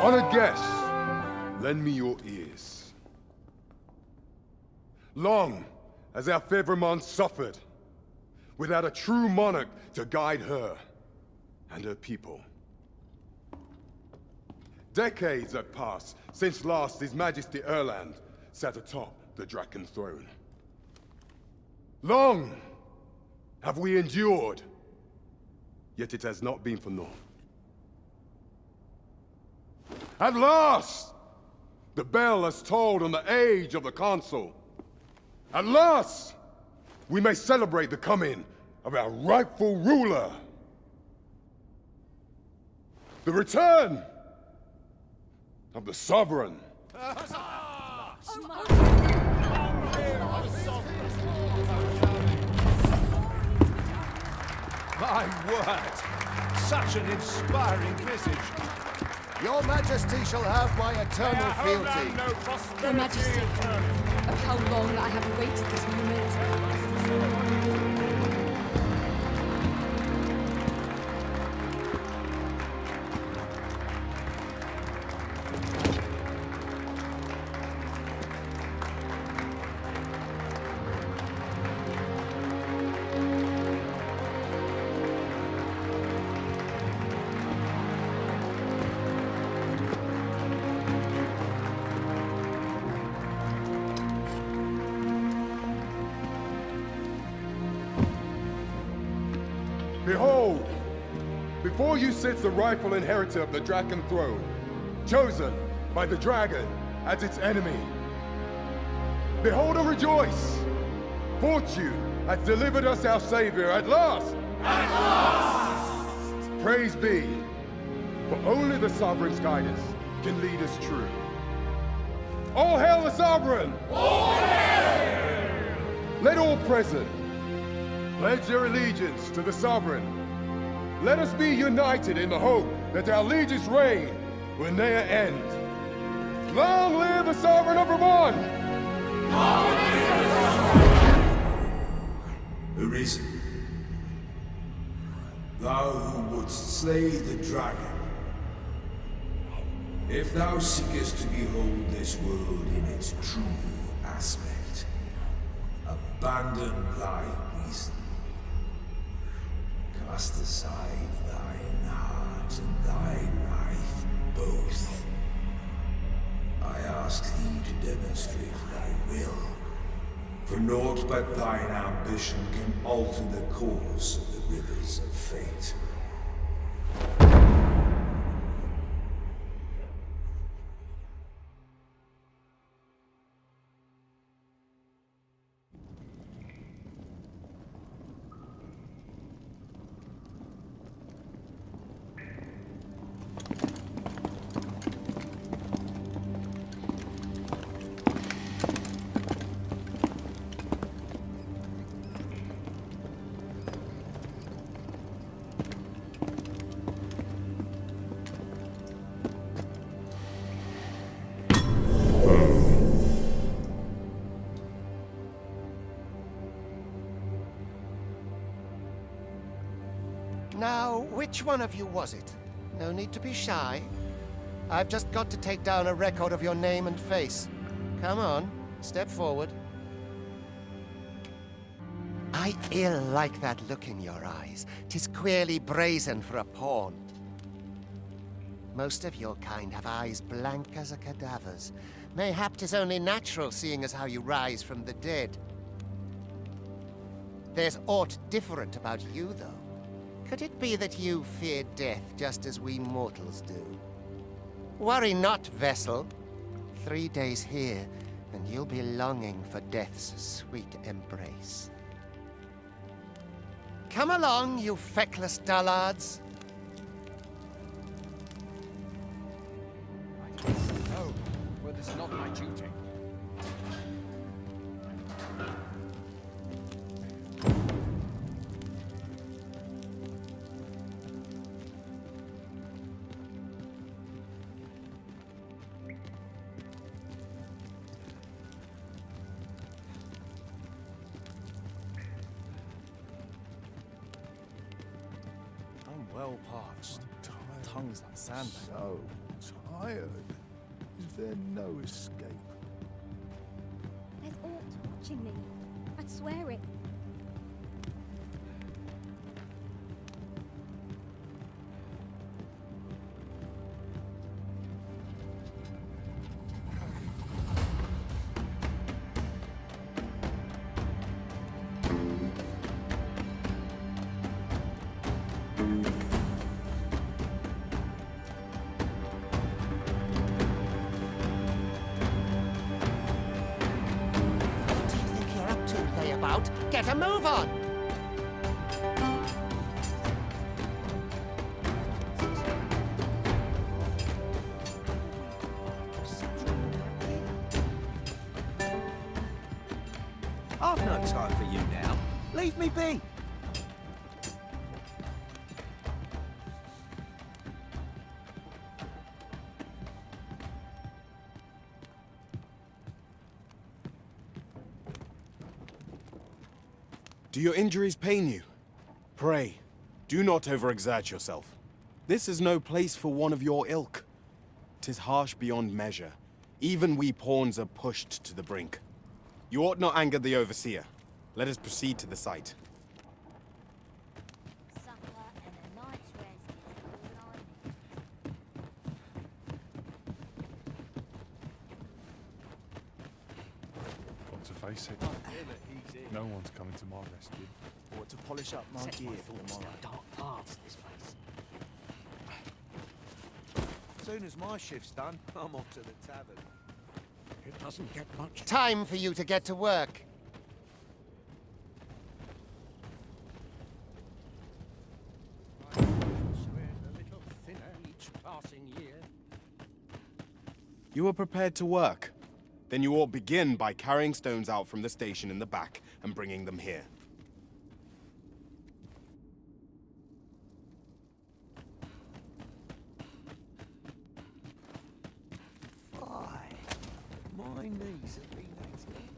Honored guests, lend me your ears. Long has our Fevrimond suffered, without a true monarch to guide her and her people. Decades have passed since last His Majesty Erland sat atop the Draken throne. Long have we endured, yet it has not been for naught. At last, the bell has tolled on the age of the Council. At last, we may celebrate the coming of our rightful ruler. The return of the Sovereign. My word! Such an inspiring message. Your Majesty shall have my eternal fealty. Your Majesty, oh, how long I have awaited this moment. Behold, before you sits the rightful inheritor of the Draken throne, chosen by the dragon as its enemy. Behold and rejoice! Fortune has delivered us our savior at last! At last! Praise be, for only the Sovereign's guidance can lead us true. All hail the Sovereign! All hail! Let all present pledge their allegiance to the Sovereign. Let us be united in the hope that our liege's reign will ne'er end. Long live the Sovereign of Vermont! Long live the Sovereign! Arisen, thou who wouldst slay the dragon, if thou seekest to behold this world in its true aspect, abandon thy reason. Cast aside thine heart and thy life both. I ask thee to demonstrate thy will, for naught but thine ambition can alter the course of the rivers of fate. Now, which one of you was it? No need to be shy. I've just got to take down a record of your name and face. Come on, step forward. I ill like that look in your eyes. 'Tis queerly brazen for a pawn. Most of your kind have eyes blank as a cadaver's. Mayhap 'tis only natural, seeing as how you rise from the dead. There's aught different about you, though. Could it be that you fear death just as we mortals do? Worry not, vessel. 3 days here, and you'll be longing for death's sweet embrace. Come along, you feckless dullards. No, well, this is not my duty. well parched. Tongues like sandbag. So tired. Is there no escape? There's Ort watching me. I'd swear it. Get a move on! I've no time for you now. Leave me be. Do your injuries pain you? Pray, do not overexert yourself. This is no place for one of your ilk. 'Tis harsh beyond measure. Even we pawns are pushed to the brink. You ought not anger the overseer. Let us proceed to the site. Supper and a night's rest is all I need. Got to face it. No one's coming to my rescue. Or to polish up my gear for tomorrow. Dark paths, this place. Soon as my shift's done, I'm off to the tavern. It doesn't get much. Time for you to get to work. Swear a little thinner each passing year. You are prepared to work. Then you ought begin by carrying stones out from the station in the back and bringing them here. My knees have been aching.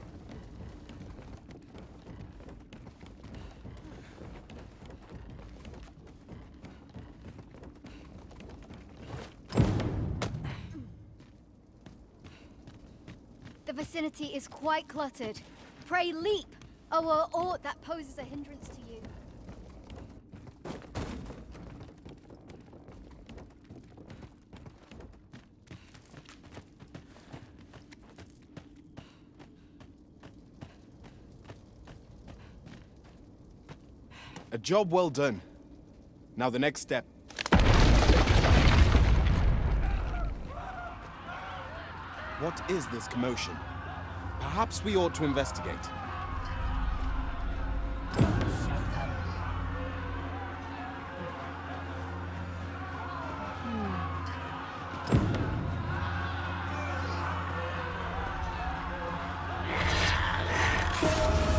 The vicinity is quite cluttered. Pray leap, or aught that poses a hindrance to you. A job well done. Now the next step. What is this commotion? Perhaps we ought to investigate.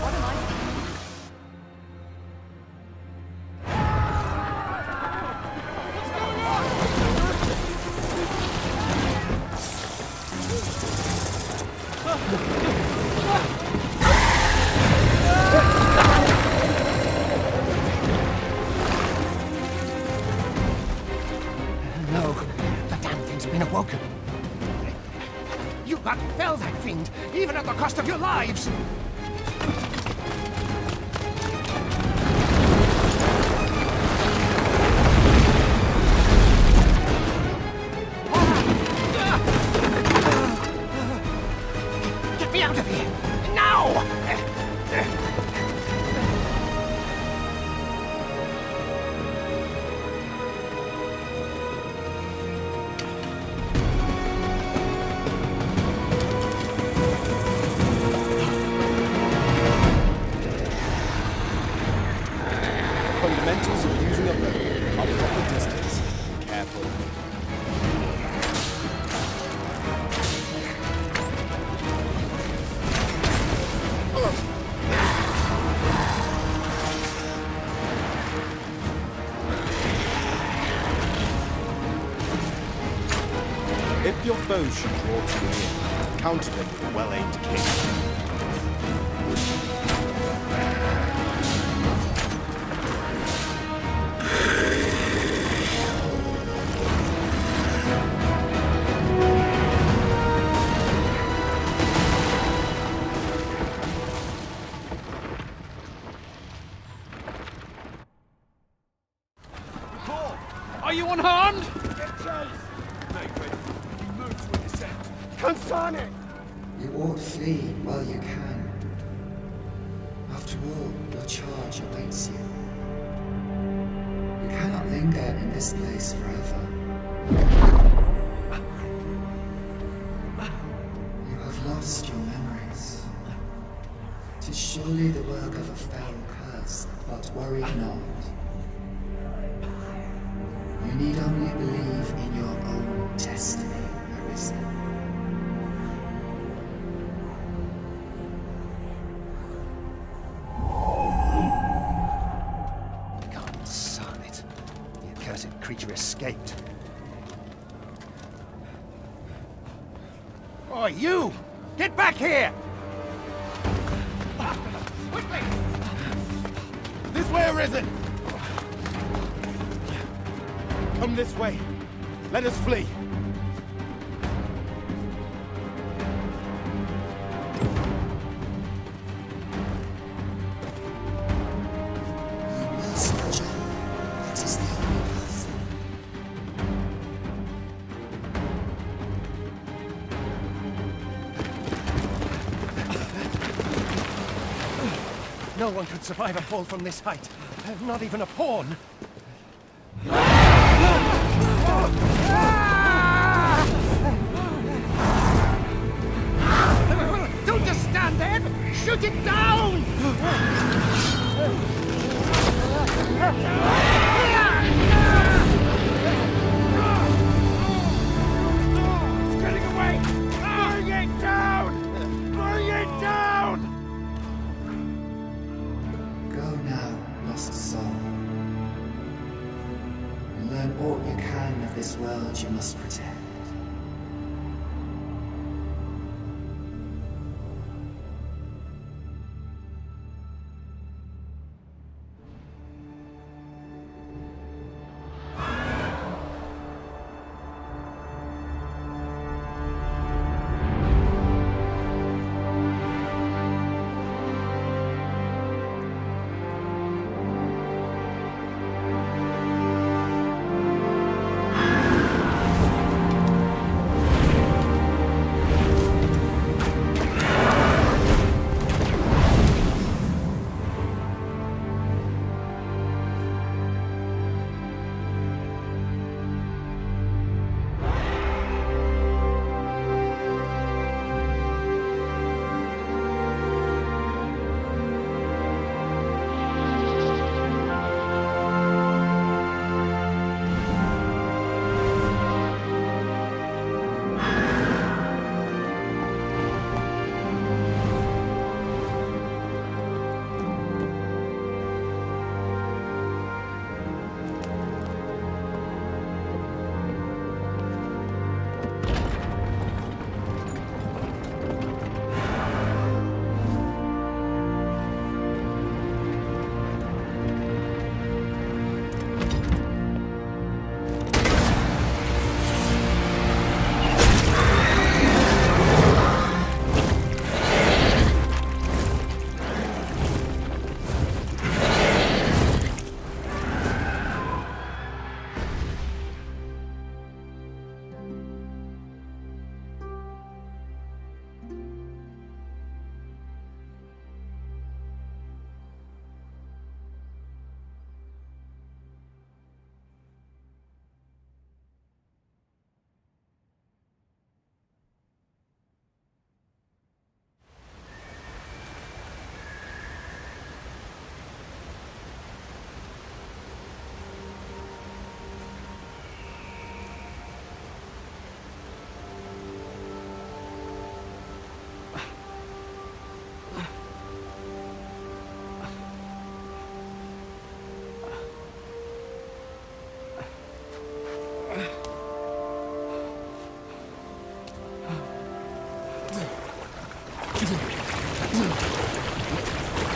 What am I thinking? No, the damn thing's been awoken. You got to fell that fiend, even at the cost of your lives! Get me out of here! Now! Fundamentals of using a bow are proper distance. Careful. If your foe should draw too near, counter them with a well-aimed kick. you unharmed? Consane! You ought flee while you can. After all, your charge awaits you. You cannot linger in this place forever. You have lost your memories. 'Tis surely the work of a fell curse, but worry not. You need only believe in your own destiny, Arisen. Creature escaped. Oh, you! Get back here! Quickly! This way, Arisen! Come this way. Let us flee. No one could survive a fall from this height. Not even a pawn. Don't just stand there! Shoot it down! It's getting away! Bring it down! Bring it down! Go now, lost soul. And learn all you can of this world you must protect.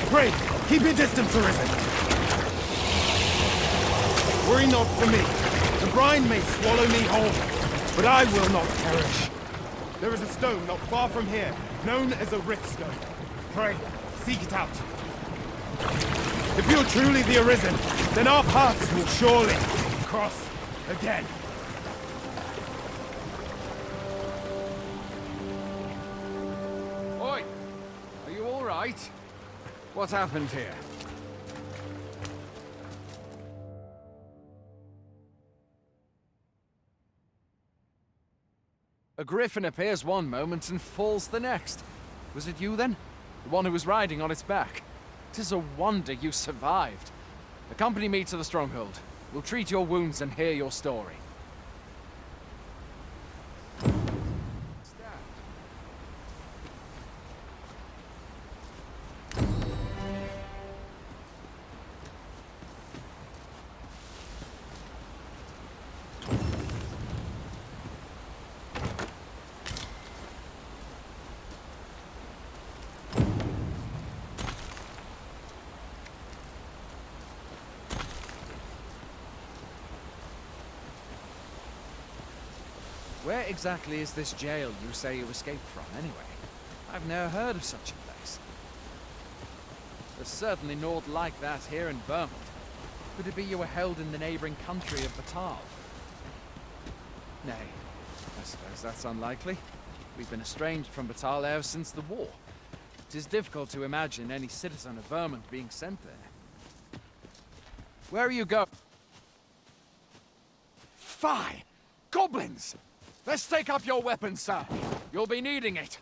Pray, keep your distance, Arisen. Worry not for me. The brine may swallow me whole, but I will not perish. There is a stone not far from here, known as a rift stone. Pray, seek it out. If you're truly the Arisen, then our paths will surely cross. Again. Oi! Are you all right? What happened here? A griffin appears one moment and falls the next. Was it you then? The one who was riding on its back? 'Tis a wonder you survived. Accompany me to the stronghold. We'll treat your wounds and hear your story. Where exactly is this jail you say you escaped from, anyway? I've never heard of such a place. There's certainly naught like that here in Vermont. Could it be you were held in the neighboring country of Batal? Nay, I suppose that's unlikely. We've been estranged from Batal ever since the war. It is difficult to imagine any citizen of Vermont being sent there. Where are you going? Fie! Goblins! Let's take up your weapons, sir. You'll be needing it.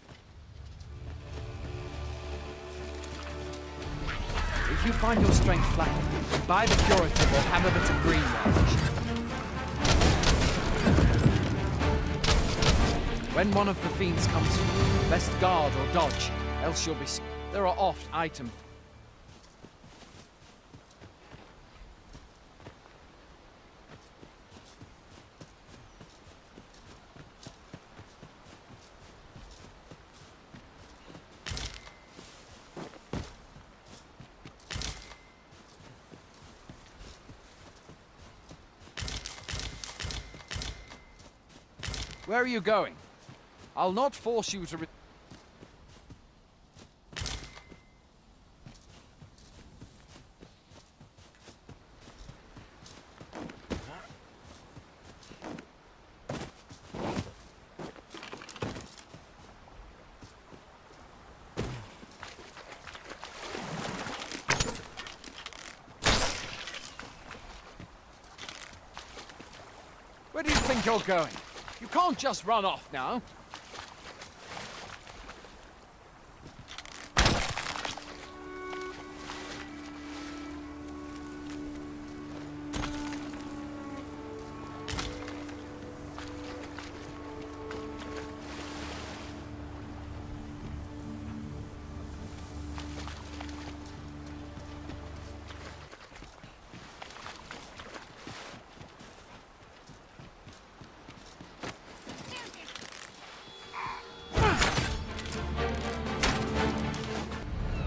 If you find your strength flagging, buy the curative or have a bit of green relish. When one of the fiends comes for you, best guard or dodge, else you'll be... There are oft items. Where are you going? I'll not force you to... Where do you think you're going? You can't just run off now.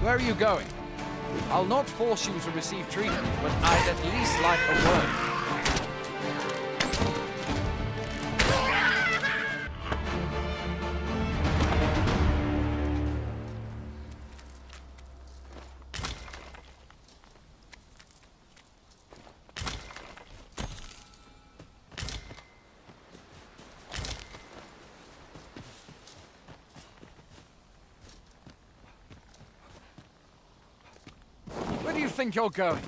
Where are you going? I'll not force you to receive treatment, but I'd at least like a word. Where do you think you're going?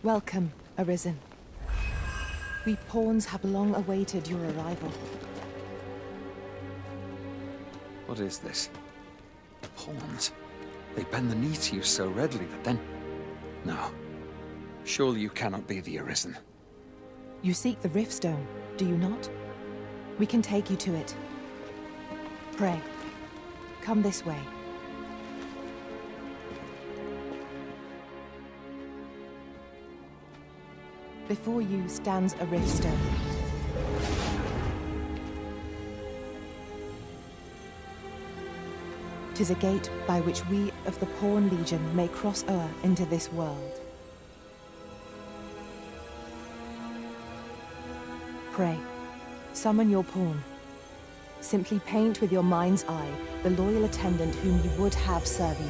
Welcome, Arisen. We pawns have long awaited your arrival. What is this? Pawns? They bend the knee to you so readily, but then... No. Surely you cannot be the Arisen. You seek the Riftstone, do you not? We can take you to it. Pray, come this way. Before you stands a rift stone. "'Tis a gate by which we of the Pawn Legion may cross o'er into this world. Pray, summon your pawn. Simply paint with your mind's eye the loyal attendant whom you would have serve you.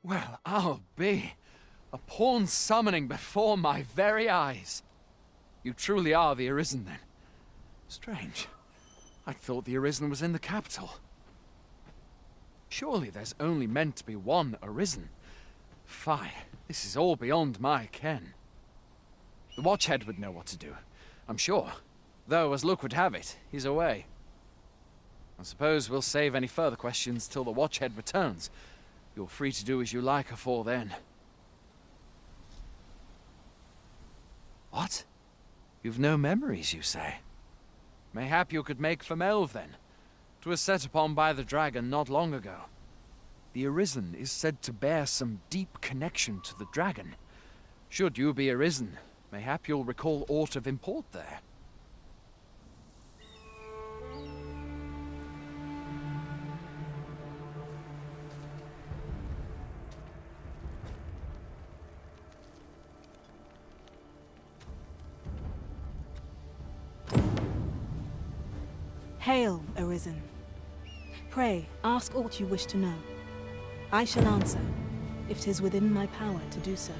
Well, I'll be. A pawn summoning before my very eyes. You truly are the Arisen, then. Strange. I thought the Arisen was in the capital. Surely there's only meant to be one Arisen. Fie, this is all beyond my ken. The Watchhead would know what to do, I'm sure. Though, as luck would have it, he's away. I suppose we'll save any further questions till the Watchhead returns. You're free to do as you like afore then. What? You've no memories, you say? Mayhap you could make for Melve, then. 'Twas set upon by the dragon not long ago. The Arisen is said to bear some deep connection to the dragon. Should you be Arisen, mayhap you'll recall aught of import there. Hail, Arisen. Pray, ask aught you wish to know. I shall answer, if 'tis within my power to do so.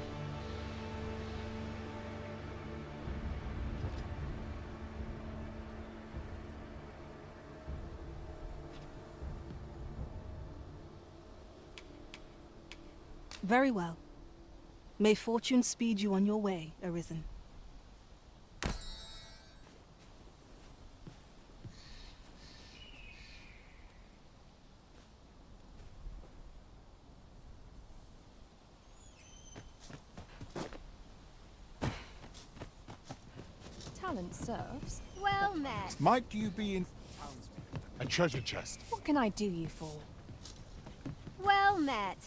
Very well. May fortune speed you on your way, Arisen. Talent serves. Well met. Might you be in a treasure chest? What can I do you for? Well met.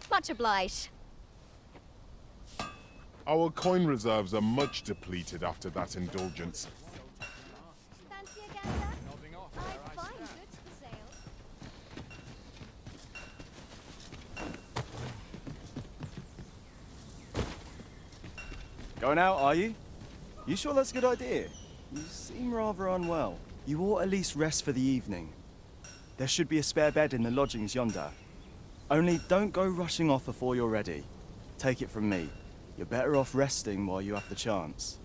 Much obliged. Our coin reserves are much depleted after that indulgence. Fancy a gander? I've fine goods for sale. Going out, are you? You sure that's a good idea? You seem rather unwell. You ought at least rest for the evening. There should be a spare bed in the lodgings yonder. Only don't go rushing off before you're ready. Take it from me. You're better off resting while you have the chance.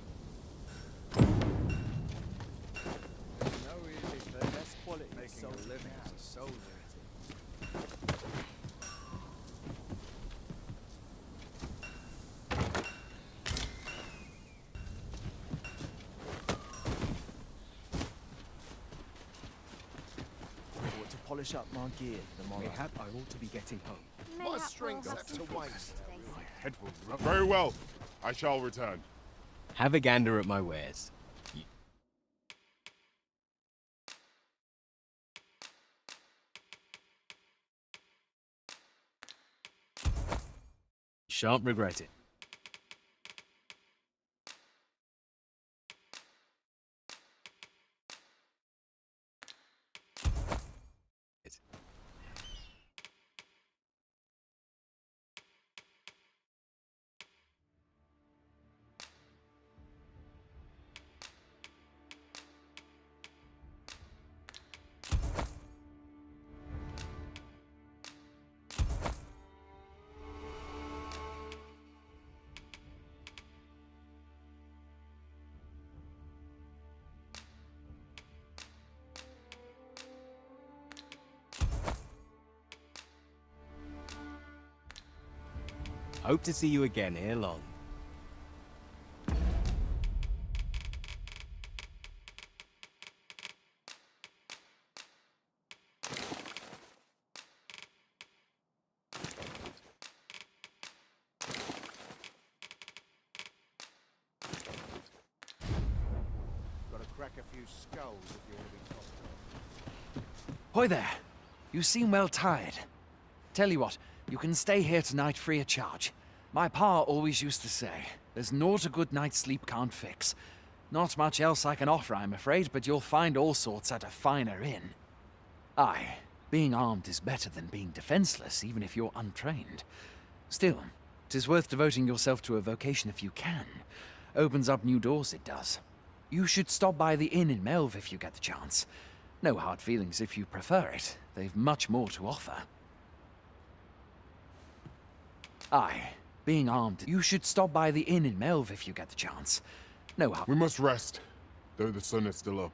Polish up my gear for the morrow. Mayhap I ought to be getting home. My strength's up to waste. Head will rub. Very well. I shall return. Have a gander at my wares. You shan't regret it. Hope to see you again ere long. Gotta crack a few skulls if you want to be top. Hoy there. You seem well tired. Tell you what, you can stay here tonight free of charge. My pa always used to say, there's naught a good night's sleep can't fix. Not much else I can offer, I'm afraid, but you'll find all sorts at a finer inn. Aye, being armed is better than being defenseless, even if you're untrained. Still, 'tis worth devoting yourself to a vocation if you can. Opens up new doors, it does. You should stop by the inn in Melve if you get the chance. No hard feelings if you prefer it. They've much more to offer. Aye, being armed. You should stop by the inn in Melve if you get the chance. No hard. We must rest, though the sun is still up.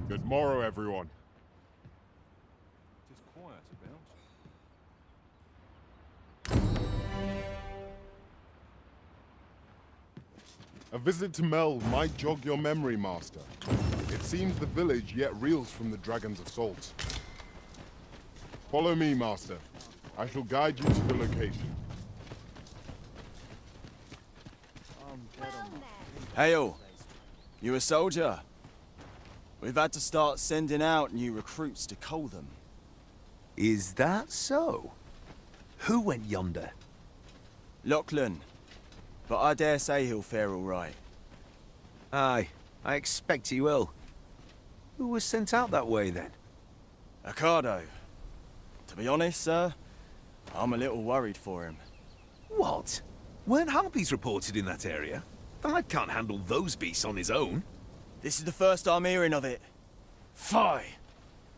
Good morrow, everyone. It is quiet about. A visit to Melve might jog your memory, Master. It seems the village yet reels from the dragon's assault. Follow me, Master. I shall guide you to the location. Hail! You a soldier? We've had to start sending out new recruits to cull them. Is that so? Who went yonder? Lachlan. But I dare say he'll fare all right. Aye, I expect he will. Who was sent out that way, then? Ocado. To be honest, sir, I'm a little worried for him. What? Weren't harpies reported in that area? I can't handle those beasts on his own. This is the first I'm hearing of it. Fie!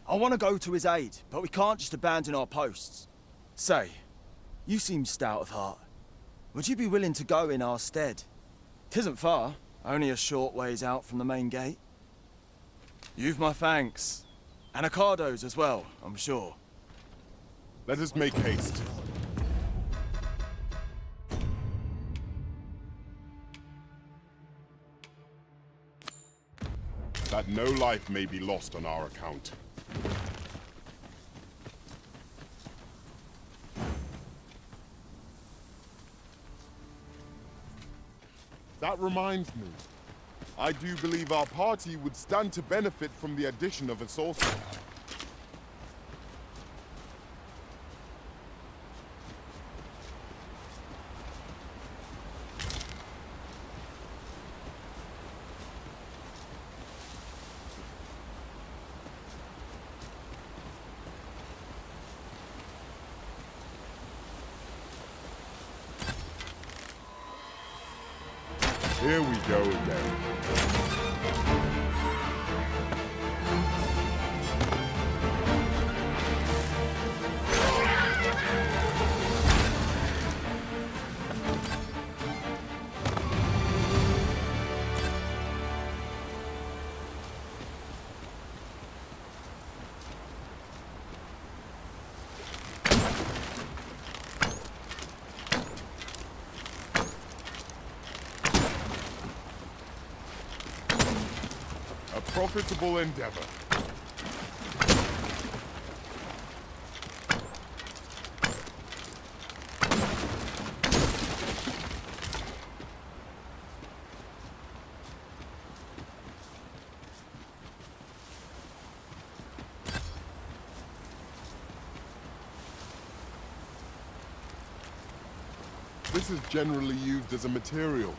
I want to go to his aid, but we can't just abandon our posts. Say, you seem stout of heart. Would you be willing to go in our stead? 'Tisn't far, only a short ways out from the main gate. You've my thanks. And Ocado's as well, I'm sure. Let us make haste. That no life may be lost on our account. That reminds me. I do believe our party would stand to benefit from the addition of a sorcerer. Here we go again. Profitable endeavor. This is generally used as a material.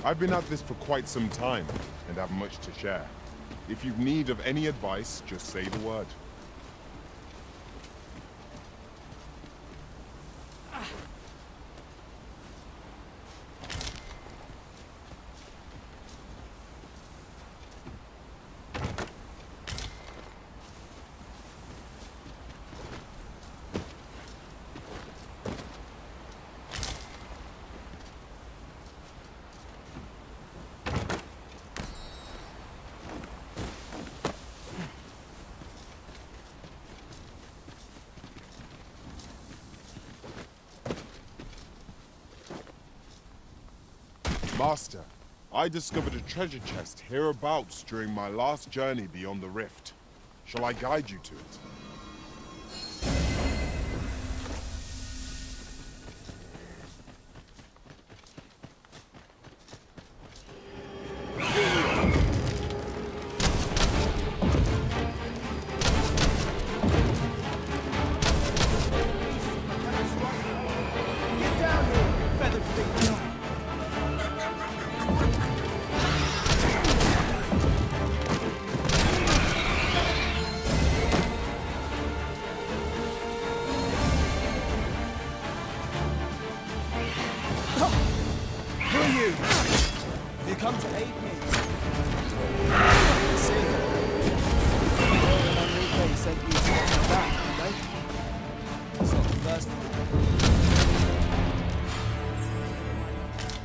I've been at this for quite some time, and have much to share. If you've need of any advice, just say the word. Master, I discovered a treasure chest hereabouts during my last journey beyond the rift. Shall I guide you to it?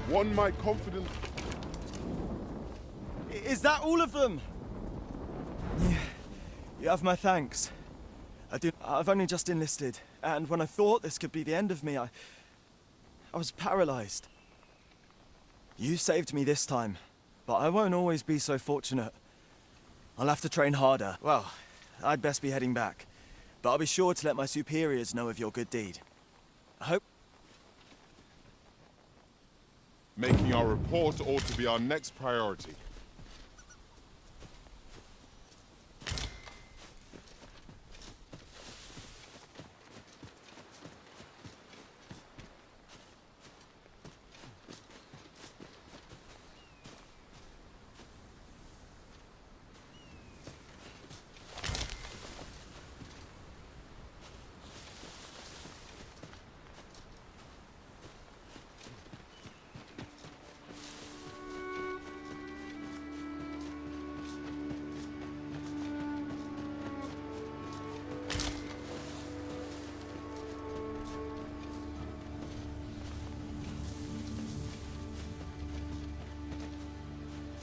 One might confident... Is that all of them? Yeah, you have my thanks. I've only just enlisted, and when I thought this could be the end of me, I was paralyzed. You saved me this time, but I won't always be so fortunate. I'll have to train harder. Well, I'd best be heading back, but I'll be sure to let my superiors know of your good deed. I hope... Making our report ought to be our next priority.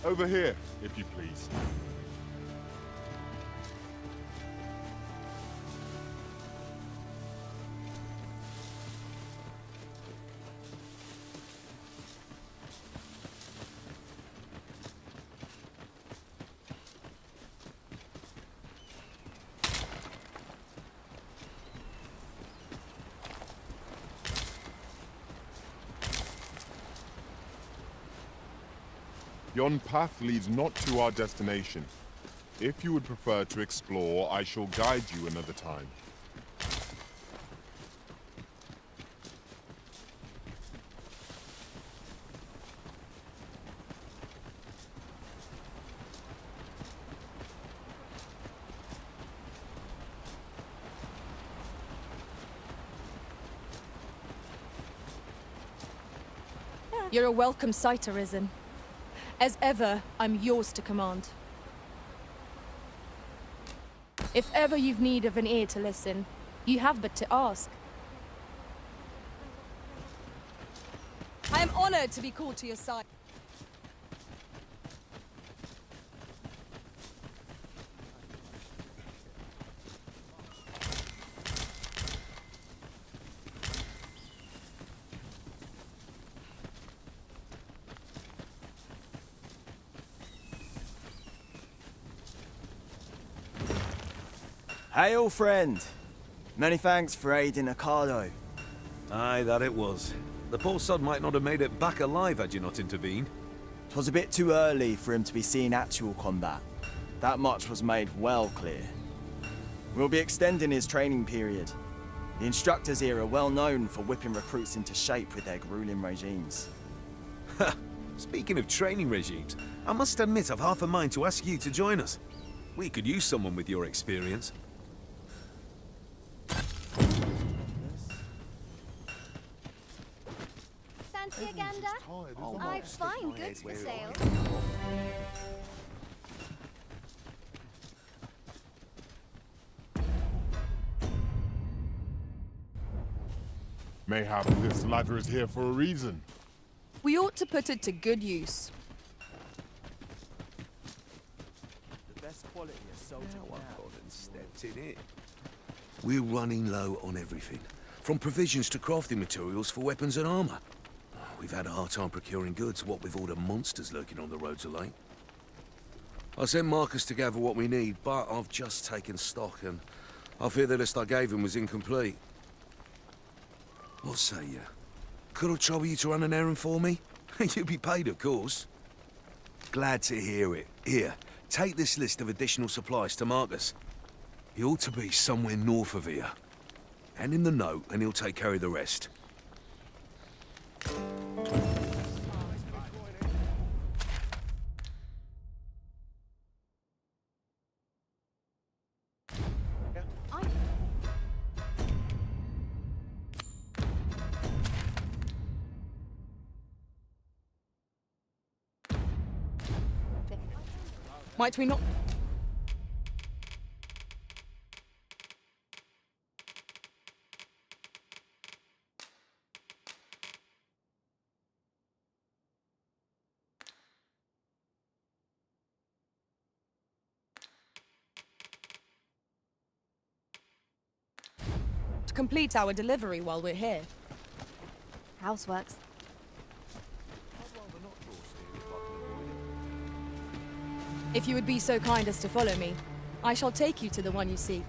Over here, if you please. Yon path leads not to our destination. If you would prefer to explore, I shall guide you another time. You're a welcome sight, Arisen. As ever, I'm yours to command. If ever you've need of an ear to listen, you have but to ask. I am honored to be called to your side. Hail, friend! Many thanks for aiding Ocado. Aye, that it was. The poor sod might not have made it back alive had you not intervened. 'Twas a bit too early for him to be seeing actual combat. That much was made well clear. We'll be extending his training period. The instructors here are well known for whipping recruits into shape with their grueling regimes. Ha! Speaking of training regimes, I must admit I've half a mind to ask you to join us. We could use someone with your experience. Fancy a gander? I've fine goods for sale. Mayhap this ladder is here for a reason. We ought to put it to good use. The best quality is sold to Stepped in it. We're running low on everything, from provisions to crafting materials for weapons and armor. We've had a hard time procuring goods, what with all the monsters lurking on the roads of late. I sent Marcus to gather what we need, but I've just taken stock, and I fear the list I gave him was incomplete. What say you? Could I trouble you to run an errand for me? You'll be paid, of course. Glad to hear it. Here, take this list of additional supplies to Marcus. He ought to be somewhere north of here. Hand him the note, and he'll take care of the rest. Might we not? To complete our delivery while we're here. Houseworks. If you would be so kind as to follow me, I shall take you to the one you seek.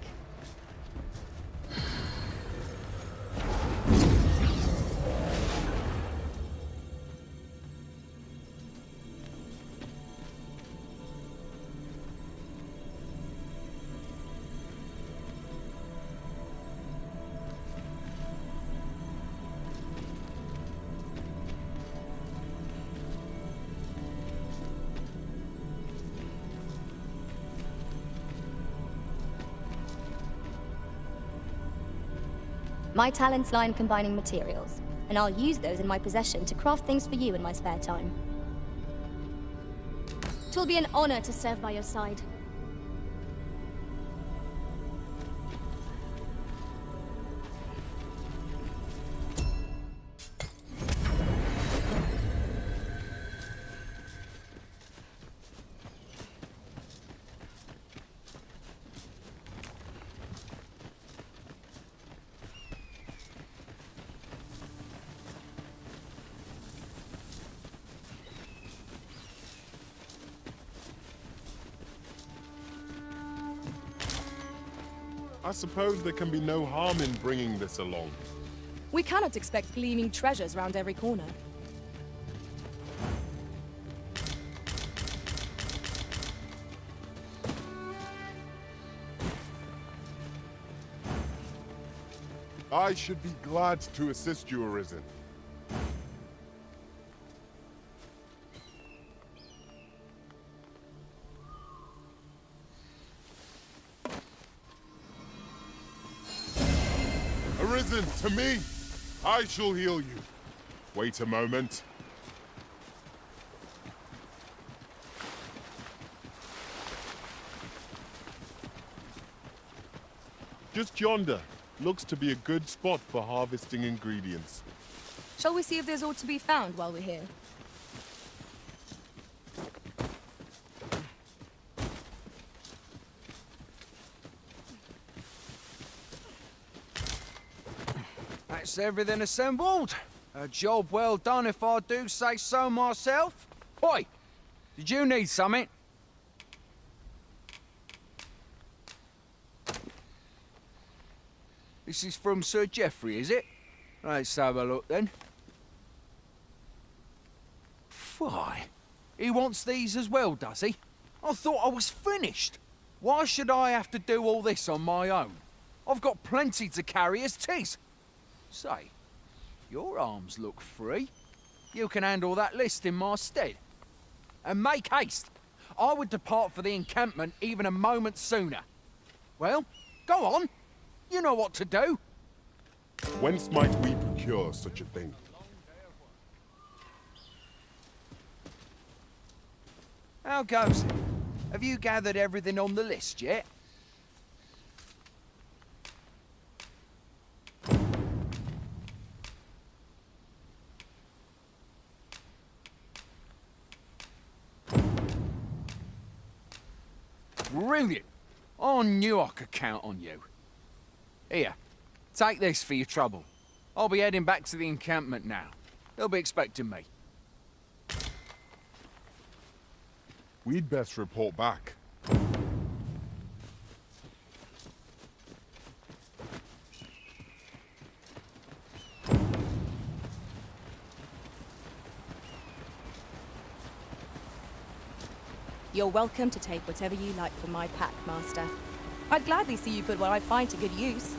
My talents lie in combining materials, and I'll use those in my possession to craft things for you in my spare time. 'Twill be an honor to serve by your side. I suppose there can be no harm in bringing this along. We cannot expect gleaming treasures round every corner. I should be glad to assist you, Arisen. Arisen, to me! I shall heal you. Wait a moment. Just yonder. Looks to be a good spot for harvesting ingredients. Shall we see if there's aught to be found while we're here? That's everything assembled. A job well done if I do say so myself. Oi! Did you need something? This is from Sir Geoffrey, is it? Let's have a look then. Why? He wants these as well, does he? I thought I was finished. Why should I have to do all this on my own? I've got plenty to carry as tis. Say, your arms look free. You can handle that list in my stead. And make haste. I would depart for the encampment even a moment sooner. Well, go on. You know what to do. Whence might we procure such a thing? How goes it? Have you gathered everything on the list yet? Brilliant! I knew I could count on you. Here, take this for your trouble. I'll be heading back to the encampment now. They'll be expecting me. We'd best report back. You're welcome to take whatever you like from my pack, Master. I'd gladly see you put what I find to good use.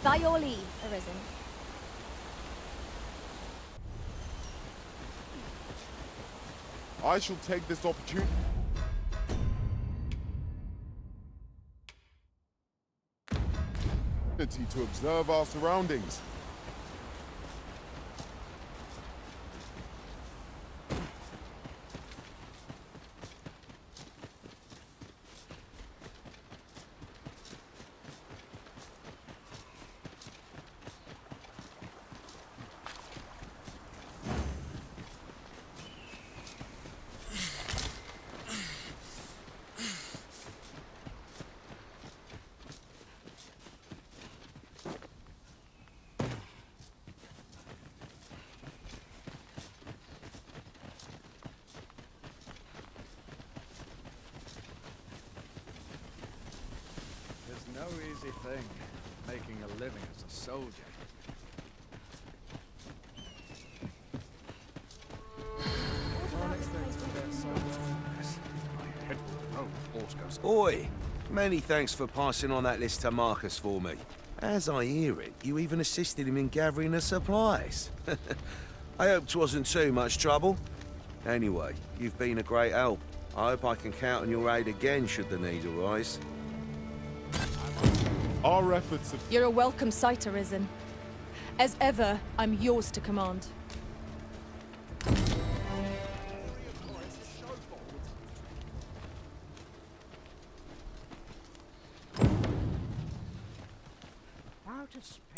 By your leave, Arisen. I shall take this opportunity to observe our surroundings. No easy thing, making a living as a soldier. Oi! Many thanks for passing on that list to Marcus for me. As I hear it, you even assisted him in gathering the supplies. I hope 'twasn't too much trouble. Anyway, you've been a great help. I hope I can count on your aid again should the need arise. Our efforts have... You're a welcome sight, Arisen. As ever, I'm yours to command. Out of space.